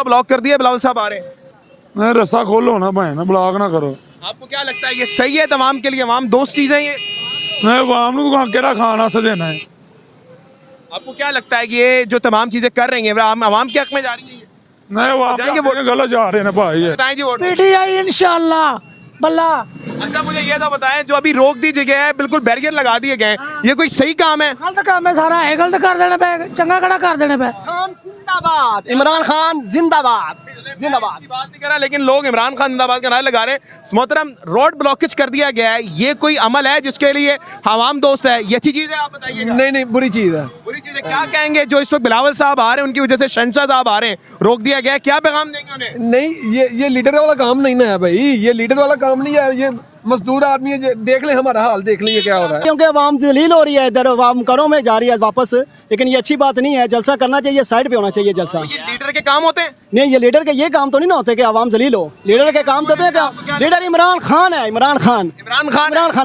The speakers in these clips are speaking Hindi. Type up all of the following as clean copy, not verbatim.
ब्लॉक कर दिया, बिलावल साहब आ रहे हैं। नहीं, रास्ता खोलो ना भाई, ना ब्लॉक ना करो। आपको क्या लगता है ये सही है तमाम के लिए? अवाम दोस्त चीजें ये नहीं, आवाम को केड़ा खाना से देना है। आपको क्या लगता है कि ये जो तमाम चीजें कर रही हैं अवाम के हक में जा रही हैं? नहीं, आवाम जाएंगे के गलत जा रहे हैं भाई ये। बताएं जी वोट। पीटीआई इंशाल्लाह बल्ला। अच्छा मुझे ये तो बताएं, जो अभी रोक दी जगह है, बिल्कुल बैरियर लगा दिए गए, ये कोई सही काम है? गलत काम है सारा, है गलत कर देने पे, चंगा कड़ा कर देने पे। जिंदाबाद, इमरान खान जिंदाबाद जिंदाबाद। की बात नहीं कर रहा, लेकिन लोग इमरान खान जिंदाबाद का नारा लगा रहे हैं। मोहतरम, रोड ब्लॉकेज कर दिया गया है, ये कोई अमल है जिसके लिए आवाम दोस्त है? ये अच्छी चीज है? आप बताइएगा। नहीं, बुरी चीज है। बुरी चीज है। क्या कहेंगे जो इस वक्त बिलावल साहब आ रहे हैं, उनकी वजह से शहंशाह साहब आ रहे हैं, रोक दिया गया है, क्या पैगाम देंगे उन्हें? नहीं, ये लीडर वाला काम नहीं ना है भाई, ये लीडर वाला काम नहीं है। ये मजदूर आदमी है, देख ले हमारा हाल, देख ले ये क्या हो रहा है। क्योंकि आवाम जलील हो रही है, इधर आवाम घरों में जा रही है वापस, लेकिन ये अच्छी बात नहीं है। जलसा करना चाहिए, साइड पे होना चाहिए जलसा। ये लीडर के काम होते हैं? नहीं, ये लीडर के ये काम तो नहीं ना होते कि आवाम जलील हो। लीडर के काम तो होते हैं क्या? लीडर इमरान खान है, इमरान खान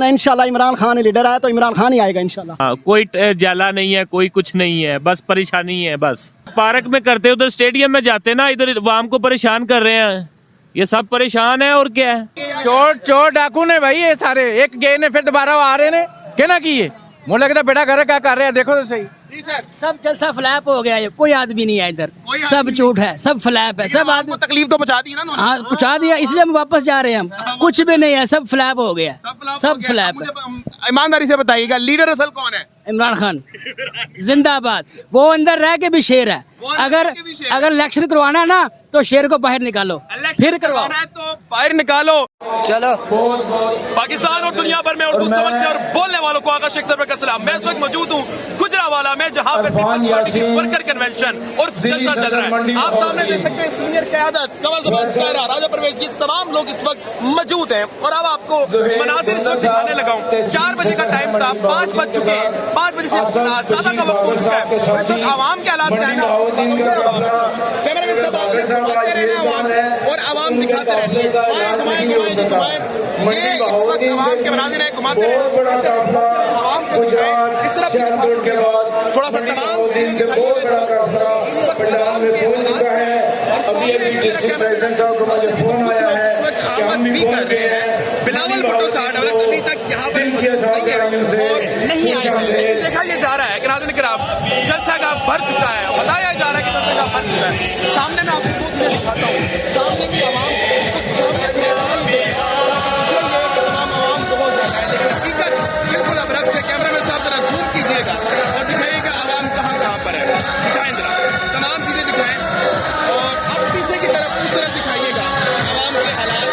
है। इंशाल्लाह इमरान खान लीडर आया तो इमरान खान ही आएगा इंशाल्लाह। कोई जाला नहीं है, कोई कुछ नहीं है, बस परेशानी है। बस पार्क में करते, उधर स्टेडियम में जाते ना, इधर आवाम को परेशान कर रहे हैं। ये सब परेशान है और क्या है। चोर डाकू ने भाई, ये सारे एक गए ने, फिर दोबारा आ रहे ने, क्या ना किए। मुझे लगता बेटा घर क्या कर रहे हैं, देखो तो सही। सब जलसा फ्लैप हो गया है, कोई आदमी नहीं है इधर, सब झूठ है, सब फ्लैप है, सब आदमी। तकलीफ तो पहुंचा दी ना उन्होंने। हाँ पहुंचा दिया, इसलिए हम वापस जा रहे हैं। हम कुछ भी नहीं है, सब फ्लैप हो गया, सब फ्लैप है। ईमानदारी से बताइएगा, लीडर असल कौन है? इमरान खान जिंदाबाद। वो अंदर रह के भी शेर है। अगर इलेक्शन करवाना है ना तो शेर को बाहर निकालो, फिर करवाओ। तो बाहर निकालो। चलो। पाकिस्तान और दुनिया भर में उर्दू समझने और बोलने वालों को आगा शेख सरवर का सलाम। मैं इस वक्त मौजूद हूँ गुजरावाला में, जहाँ पर वर्कर कन्वेंशन और जलसा चल रहा है। आप सामने देख सकते हैं सीनियर क़यादत, कमर ज़बान शायरा, राजा परवेज की तमाम लोग इस वक्त मौजूद हैं। और अब आपको मनाजिर इस वक्त दिखाने लगा हूँ। 4 बजे का टाइम था, 5 बज चुके हैं, 5 बजे से ज्यादा का वक्त हो चुका है। इस वक्त आवाम के हालात क्या है, कैमरामैन साहब आप दिखाते रहना आवाम, और आवाम दिखाते रहते हैं। ये इस वक्त आवाम के मनाजिर है, घुमाते रहे आवाम को दिखाएं। इस तरफ थोड़ा सा तमाम बिलावल भुट्टो साहब अभी तक यहाँ पर नहीं आए। देखा ये जा रहा है कि नाज़रीन किराम, जलसा का भर चुका है, बताया जा रहा है कि जलसा का भर चुका है। सामने मैं आपको दूसरे दिखाता हूँ, सामने भी आवाम बहुत ज्यादा है, लेकिन हकीकत बिल्कुल अब रख से। कैमरामैन साहब जरा जूम कीजिएगा और दिखाइएगा आवाम कहाँ पर है। दिखाएं जरा, तमाम चीजें दिखाएं, और अब पीछे की तरफ उस तरफ दिखाइएगा आवाम के हालात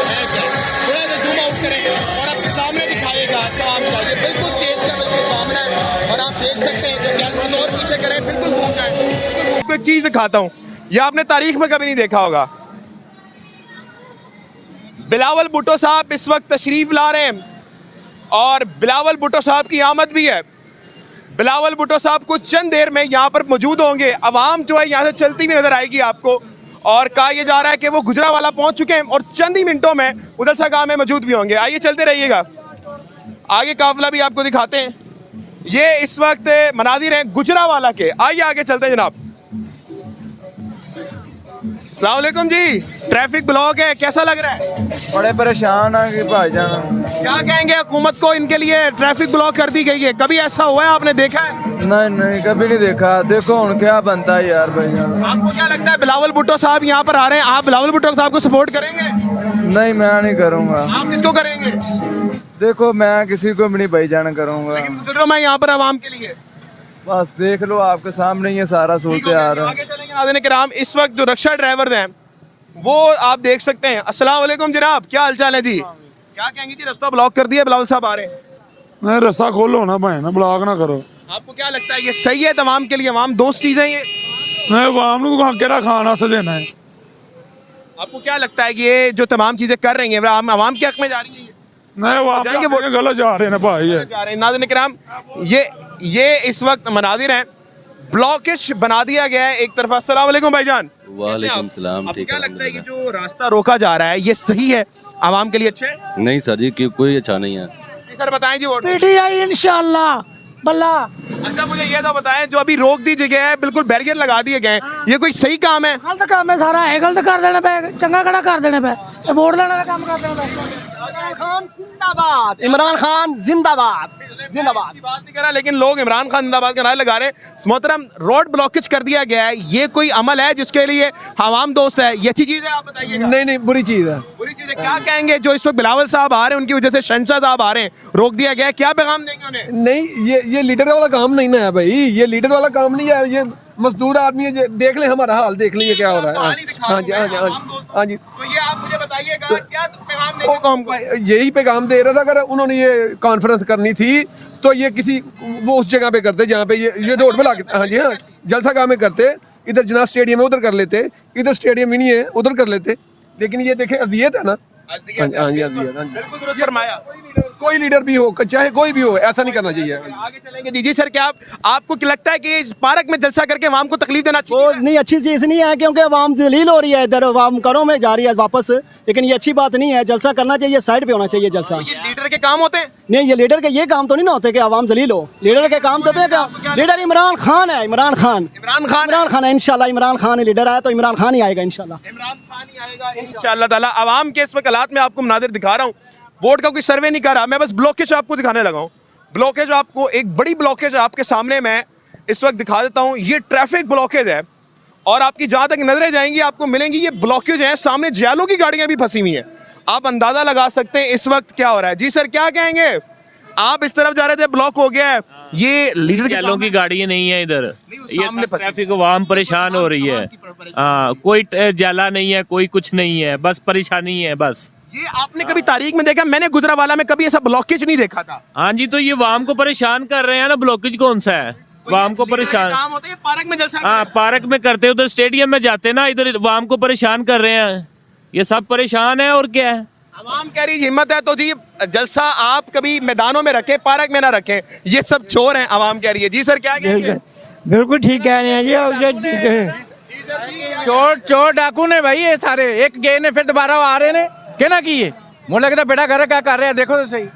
है क्या। थोड़ा सा जूम आउट करें और अब सामने दिखाइएगा आवाम का। ये बिल्कुल स्टेज का बिल्कुल सामने है, और आप देख सकते हैं कि क्या थोड़ा और पीछे करें, बिल्कुल घूम जाए। आपको एक चीज दिखाता हूँ, ये आपने तारीख में कभी नहीं देखा होगा। बिलावल भुट्टो साहब इस वक्त तशरीफ ला रहे हैं, और बिलावल भुट्टो साहब की आमद भी है। बिलावल भुट्टो साहब कुछ चंद देर में यहाँ पर मौजूद होंगे। अवाम जो है यहाँ से चलती हुई नजर आएगी आपको, और कहा यह जा रहा है कि वो गुजरावाला पहुंच चुके हैं और चंद ही मिनटों में उधर सा गाँव में मौजूद भी होंगे। आइए चलते रहिएगा, आगे काफिला भी आपको दिखाते हैं। ये इस वक्त मनाजिर हैं गुजरावाला के। आइए आगे चलते हैं जनाब। अस्सलाम वालेकुम जी, ट्रैफिक ब्लॉक है, कैसा लग रहा है? बड़े परेशान है भाईजान। क्या कहेंगे हुकूमत को, इनके लिए ट्रैफिक ब्लॉक कर दी गई है? कभी ऐसा हुआ है, आपने देखा है? नहीं, कभी नहीं देखा। देखो उन क्या बनता है यार भाईजान। आपको क्या लगता है बिलावल भुट्टो साहब यहाँ पर आ रहे हैं, आप बिलावल भुट्टो साहब को सपोर्ट करेंगे? नहीं, मैं नहीं करूँगा। आप किसको करेंगे? देखो मैं किसी को भी नहीं भाईजान करूँगा। लेकिन गुजर रहा हूं मैं यहाँ पर आवाम के लिए। बस देख लो, आपके सामने ये सारा सूरत आ रहा है। आगे चलेंगे नाज़रीन किराम। इस वक्त जो रक्षा ड्राइवर हैं वो आप देख सकते हैं। अस्सलाम वालेकुम जनाब, क्या हालचाल है जी? क्या कहेंगे जी, रास्ता ब्लॉक कर दिया, बिलावल साहब आ रहे हैं। नहीं, रास्ता खोलो ना भाई, ना ब्लॉक ना करो। आपको क्या लगता है ये सही है तमाम के लिए? अवाम दोस्त चीजें ये नहीं, आवाम को केड़ा खाना से देना है। आपको क्या लगता है कि ये जो तमाम चीजें कर रही हैं अवाम के हक में जा रही हैं? नहीं, आवाम के गलत जा रहे हैं भाई ये। जा रहे हैं नाज़रीन किराम, ये इस वक्त मनाजिर हैं, ब्लॉकेज बना दिया गया है एक तरफा। अस्सलाम वालेकुम भाईजान। वालेकुम सलाम। ठीक है, लगता है कि जो रास्ता रोका जा रहा है ये सही है, आवाम के लिए अच्छा है? नहीं सर जी, कोई अच्छा नहीं है। सर बताएं जी वोट। पीटीआई इंशाल्लाह बल्ला अच्छा मुझे ये तो बताएं, जो अभी रोक दी जगह है, बिल्कुल बैरियर लगा दिए गए हैं, ये कोई सही काम है? गलत काम है सारा, है गलत कर देने पे, चंगा कड़ा कर देने पे, ये वोट लेने का काम कर देने पे। इमरान खान जिंदाबाद, जिंदाबाद। की बात नहीं कर रहा, लेकिन लोग इमरान खान जिंदाबाद का नारा लगा रहे हैं। मोहतरम, रोड ब्लॉकेज कर दिया गया है, ये कोई अमल है जिसके लिए आवाम दोस्त है? ये अच्छी चीज है? आप बताइए। नहीं नहीं, बुरी चीज है। बुरी चीज है। क्या कहेंगे जो इस वक्त बिलावल साहब आ रहे हैं, उनकी वजह से शहंशाह साहब आ रहे हैं, रोक दिया गया है, क्या पैगाम देंगे उन्हें? नहीं, ये लीडर वाला काम नहीं ना है भाई, ये लीडर वाला काम नहीं है। ये मजदूर आदमी है, देख ले हमारा हाल, देख लीजिए क्या हो रहा है। हाँ जी, हाँ जी, हाँ जी। तो ये आप मुझे बताइएगा, क्या पैगाम देंगे कौम को? यही पैगाम दे रहा था, अगर उन्होंने ये कॉन्फ्रेंस करनी थी तो ये किसी वो उस जगह पे करते जहाँ पे ये रोड पे ला के, हाँ जी हाँ, जलसा गाँव में करते, इधर जुनाब स्टेडियम है उधर कर लेते, इधर स्टेडियम ही नहीं है उधर कर लेते। लेकिन ये देखे अजियत है ना। हाँ जी, हाँ जी, अजियत। बिल्कुल दुरुस्त फरमाया। कोई लीडर भी हो, चाहे कोई भी हो, ऐसा नहीं करना चाहिए। आगे चलेंगे। जी जी सर, क्या आपको क्या लगता है कि इस पार्क में जलसा करके आवाम को तकलीफ देना वो चाहिए? नहीं, अच्छी चीज़ नहीं है, क्योंकि आवाम जलील हो रही है, इधर आवाम घरों में जा रही है वापस। लेकिन ये अच्छी बात नहीं है, जलसा करना चाहिए, साइड पे होना चाहिए जलसा। ये लीडर के काम होते हैं? नहीं, ये लीडर के ये काम तो नहीं ना होते कि आवाम जलील हो। लीडर के काम तो होते हैं क्या? लीडर इमरान खान है, इमरान खान। इमरान खान है, इंशाल्लाह इमरान खान लीडर आया तो इमरान खान ही आएगा इंशाल्लाह। इमरान खान ही आएगा इंशाअल्लाह ताला। आवाम के इस वक्त हालात में आपको मनाजिर दिखा रहा हूँ। वोट का कोई सर्वे नहीं कर रहा, मैं बस ब्लॉकेज आपको दिखाने लगा हूँ। ब्लॉकेज आपको, एक बड़ी ब्लॉकेज आपके सामने मैं इस वक्त दिखा देता हूँ। ये ट्रैफिक ब्लॉकेज है और आपकी जहाँ तक नजरें जाएंगी आपको मिलेंगी ये ब्लॉकेज है। सामने जैलों की गाड़ियां भी फंसी हुई हैं। आप अंदाजा लगा सकते हैं इस वक्त क्या हो रहा है। जी सर, क्या कहेंगे? आप इस तरफ जा रहे थे, ब्लॉक हो गया है। ये लीडर जैलों की गाड़ियां नहीं है इधर, ये सामने सब ट्रैफिक आवाम परेशान हो रही है। हाँ, कोई जैला नहीं है, कोई कुछ नहीं है, बस परेशानी है बस। ये आपने कभी तारीख में देखा? मैंने गुजरावाला में कभी ऐसा ब्लॉकेज नहीं देखा था। हाँ जी, तो ये वाम को परेशान कर रहे हैं ना, ब्लॉकेज कौन सा है? वाम को परेशान, काम होता है पार्क में जलसा। हाँ पार्क में करते, उधर स्टेडियम में जाते ना, इधर वाम को परेशान कर रहे हैं। ये सब परेशान है और क्या है। आवाम कह रही हिम्मत है तो जी जलसा आप कभी मैदानों में रखें, पार्क में ना रखें। ये सब चोर हैं, आवाम कह रही है। जी सर, क्या कहेंगे? बिल्कुल ठीक कह रहे हैं चोर चोर डाकू ने भाई, ये सारे एक गए ने फिर दोबारा आ रहे ने, कहना की ये मुझे लगता बेटा घर क्या कर रहे हैं, देखो तो सही।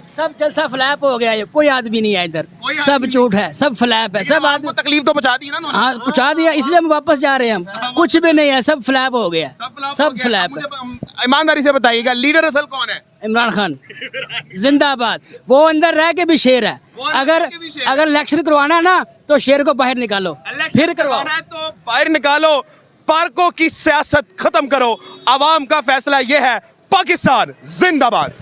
सब जलसा फ्लैप हो गया, ये कोई आदमी नहीं है इधर, सब झूठ है, सब फ्लैप है, सब आपको तकलीफ तो पहुंचा दी ना उन्होंने? हाँ पहुंचा दिया, इसलिए हम वापस जा रहे हैं। हम कुछ भी नहीं है, सब फ्लैप हो गया, सब फ्लैप है। मुझे ईमानदारी से बताइएगा, लीडर असल कौन है? इमरान खान जिंदाबाद। वो अंदर रह के भी शेर है। अगर इलेक्शन करवाना है ना तो शेर को बाहर निकालो, फिर करवाओ। तो बाहर निकालो, पार्कों की सियासत खत्म करो। आवाम का फैसला ये है। पाकिस्तान जिंदाबाद।